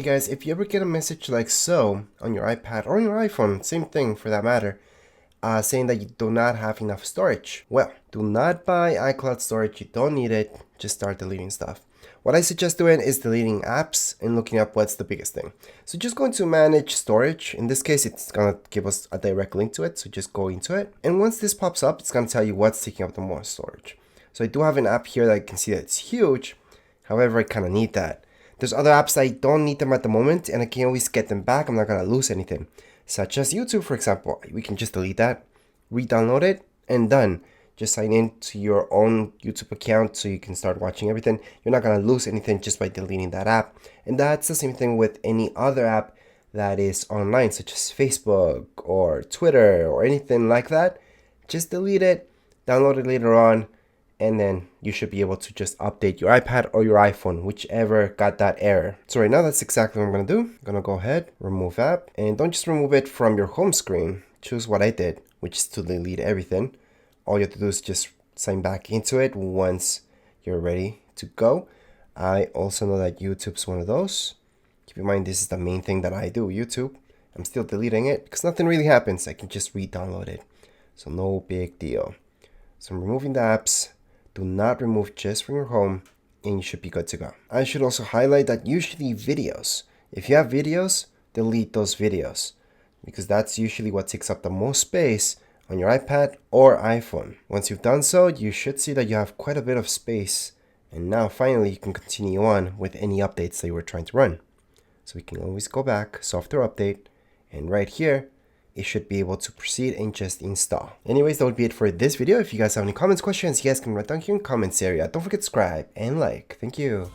Hey guys, if you ever get a message like so on your iPad or on your iPhone, same thing for that matter, saying that you do not have enough storage. Well, do not buy iCloud storage, you don't need it, just start deleting stuff. What I suggest doing is deleting apps and looking up what's the biggest thing. So just going to manage storage. In this case, it's gonna give us a direct link to it, so just go into it. And once this pops up, it's gonna tell you what's taking up the most storage. So I do have an app here that I can see that it's huge, however, I kind of need that. There's other apps that I don't need them at the moment and I can always get them back. I'm not going to lose anything. Such as YouTube, for example. We can just delete that, re-download it, and done. Just sign in to your own YouTube account so you can start watching everything. You're not going to lose anything just by deleting that app. And that's the same thing with any other app that is online, such as Facebook or Twitter or anything like that. Just delete it, download it later on, and then you should be able to just update your iPad or your iPhone, whichever got that error. So right now, that's exactly what I'm gonna do. I'm gonna go ahead, remove app, and don't just remove it from your home screen. Choose what I did, which is to delete everything. All you have to do is just sign back into it once you're ready to go. I also know that YouTube's one of those. Keep in mind, this is the main thing that I do, YouTube. I'm still deleting it because nothing really happens. I can just re-download it. So no big deal. So I'm removing the apps. Do not remove just from your home and you should be good to go. I should also highlight that usually videos, if you have videos, delete those videos because that's usually what takes up the most space on your iPad or iPhone. Once you've done so, you should see that you have quite a bit of space, and now finally you can continue on with any updates that you were trying to run. So we can always go back, software update, and right here it should be able to proceed and just install. Anyways, that would be it for this video. If you guys have any comments, questions, you guys can write down here in the comments area. Don't forget to subscribe and like. Thank you.